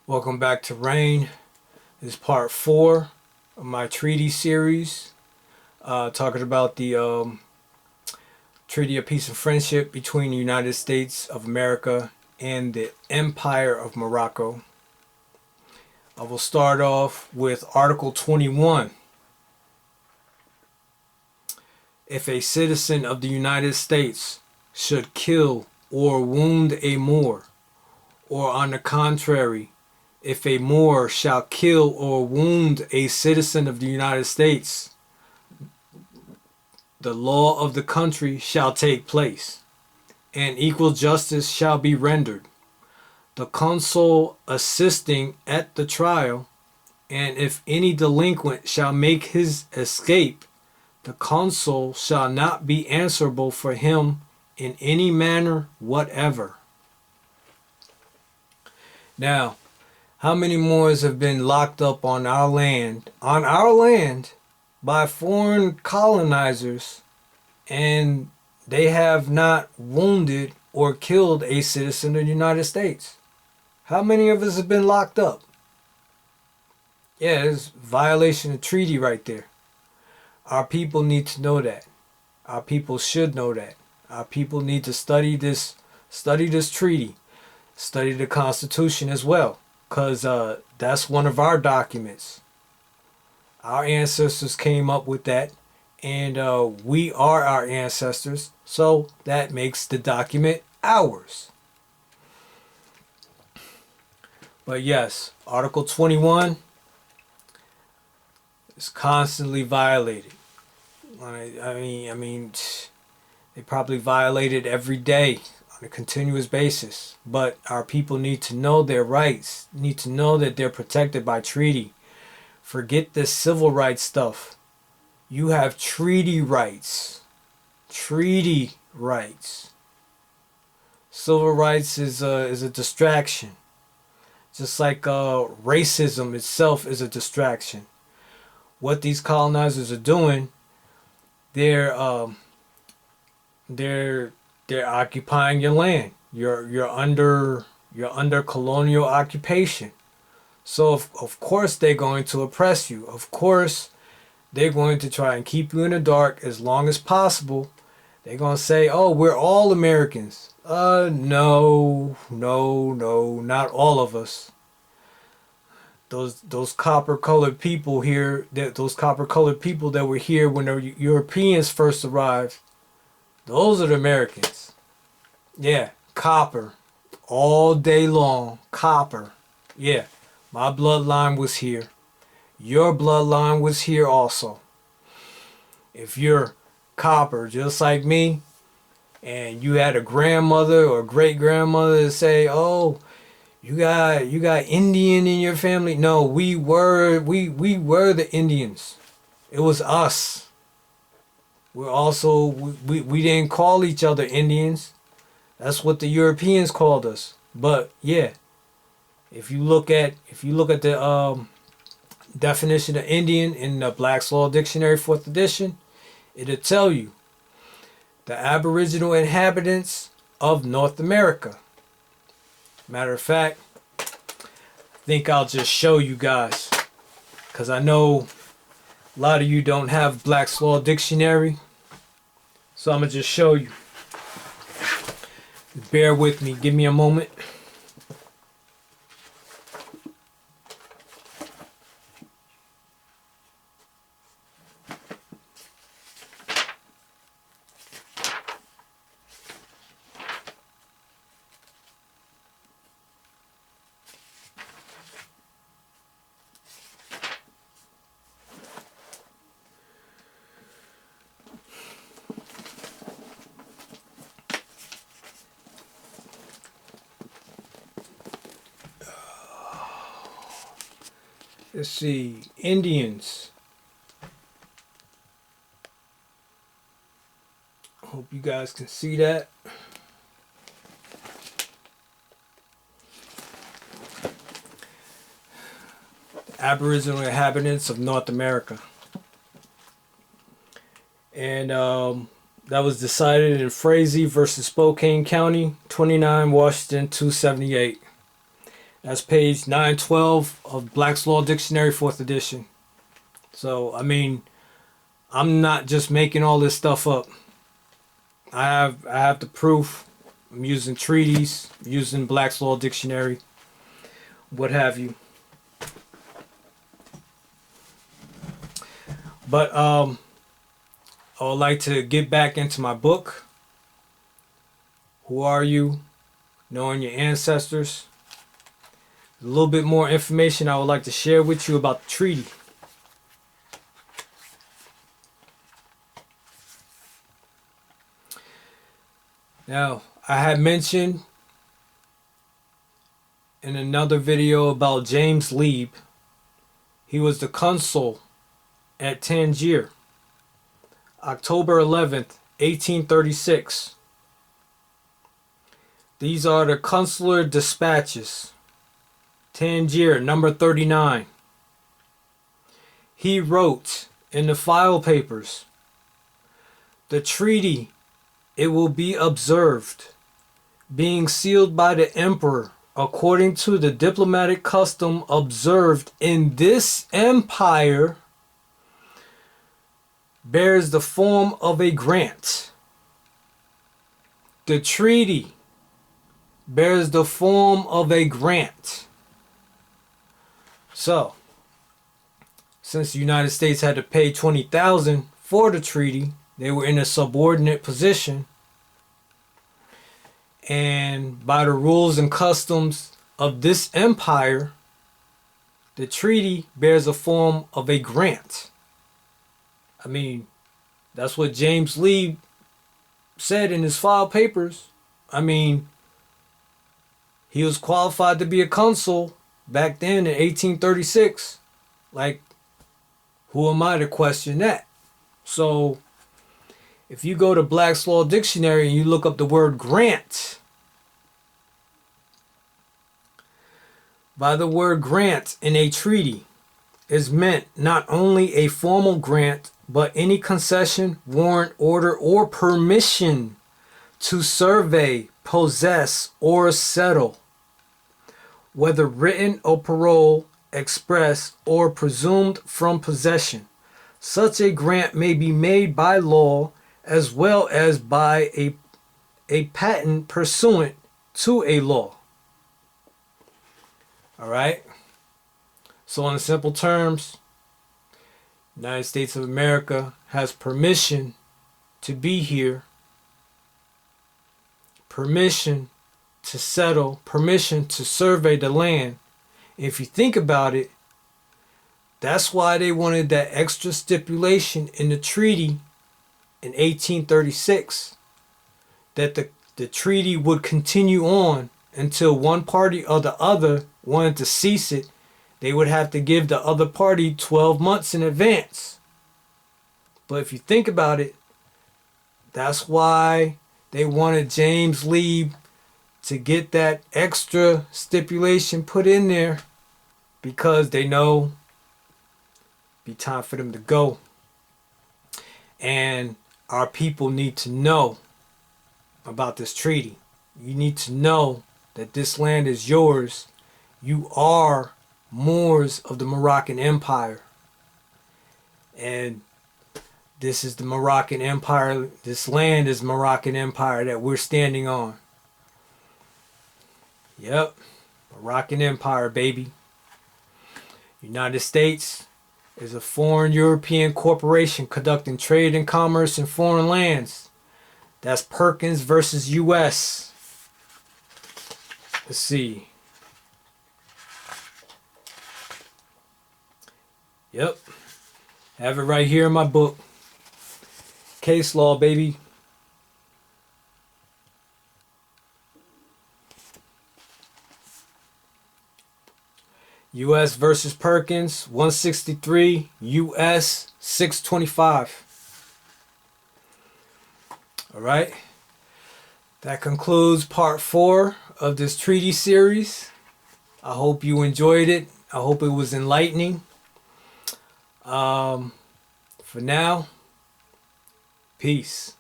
Welcome back to R.A.I.N. This is part 4 of my treaty series, talking about the Treaty of Peace and Friendship between the United States of America and the Empire of Morocco. I will start off with Article 21. If a citizen of the United States should kill or wound a Moor, or on the contrary, if a Moor shall kill or wound a citizen of the United States, the law of the country shall take place, and equal justice shall be rendered. The consul assisting at the trial, and if any delinquent shall make his escape, the consul shall not be answerable for him in any manner whatever. Now, how many Moors have been locked up on our land, by foreign colonizers, and they have not wounded or killed a citizen of the United States? How many of us have been locked up? Yeah, it's violation of treaty right there. Our people need to know that. Our people should know that. Our people need to study this treaty, study the Constitution as well. Because that's one of our documents. Our ancestors came up with that, and we are our ancestors, so that makes the document ours. But yes, Article 21 is constantly violated. I mean, they probably violate it every day on a continuous basis, but our people need to know their rights, need to know that they're protected by treaty. Forget this civil rights stuff. You have treaty rights. Treaty rights. Civil rights is a distraction. Just like racism itself is a distraction. What these colonizers are doing, they're occupying your land. You're under colonial occupation. So of course they're going to oppress you. Of course they're going to try and keep you in the dark as long as possible. They're going to say, "Oh, we're all Americans." No, not all of us. Those copper-colored people here, those copper-colored people that were here when the Europeans first arrived, those are the Americans. Yeah, copper. All day long. Copper. Yeah, my bloodline was here. Your bloodline was here also. If you're copper, just like me, and you had a grandmother or great-grandmother to say, "Oh, you got Indian in your family." No, we were the Indians. It was us. We didn't call each other Indians. That's what the Europeans called us. But yeah, if you look at the definition of Indian in the Black's Law Dictionary, 4th edition, it'll tell you the aboriginal inhabitants of North America. Matter of fact, I think I'll just show you guys, because I know a lot of you don't have Black's Law Dictionary. So I'm going to just show you. Bear with me. Give me a moment. Let's see. Indians. Hope you guys can see that. Aboriginal inhabitants of North America. And that was decided in Frazee versus Spokane County, 29 Washington 278. That's page 912 of Black's Law Dictionary, 4th edition. So, I mean, I'm not just making all this stuff up. I have the proof. I'm using treaties, using Black's Law Dictionary, what have you. But I would like to get back into my book. Who are you? Knowing your ancestors. A little bit more information I would like to share with you about the treaty. Now, I had mentioned in another video about James Lieb. He was the consul at Tangier, October 11th, 1836. These are the consular dispatches. Tangier, number 39. He wrote in the file papers, "The treaty, it will be observed, being sealed by the emperor according to the diplomatic custom observed in this empire, bears the form of a grant." The treaty bears the form of a grant. So, since the United States had to pay $20,000 for the treaty, they were in a subordinate position. And by the rules and customs of this empire, the treaty bears a form of a grant. I mean, that's what James Lee said in his file papers. I mean, he was qualified to be a consul back then in 1836. Like, who am I to question that? So, if you go to Black's Law Dictionary and you look up the word grant, by the word grant in a treaty is meant not only a formal grant, but any concession, warrant, order, or permission to survey, possess, or settle, whether written or parole, express, or presumed from possession. Such a grant may be made by law as well as by a patent pursuant to a law. All right? So in simple terms, United States of America has permission to be here, permission to settle, permission to survey the land. If you think about it, that's why they wanted that extra stipulation in the treaty in 1836, that the treaty would continue on until one party or the other wanted to cease it. They would have to give the other party 12 months in advance. But if you think about it, that's why they wanted James Lee to get that extra stipulation put in there, because they know it'll be time for them to go. And our people need to know about this treaty. You need to know that this land is yours. You are Moors of the Moroccan Empire. And this is the Moroccan Empire. This land is Moroccan Empire that we're standing on. Yep. Moroccan Empire, baby. United States is a foreign European corporation conducting trade and commerce in foreign lands. That's Perkins versus U.S. Let's see. Yep. Have it right here in my book. Case law, baby. U.S. versus Perkins, 163, U.S. 625. All right. That concludes part 4 of this treaty series. I hope you enjoyed it. I hope it was enlightening. For now, peace.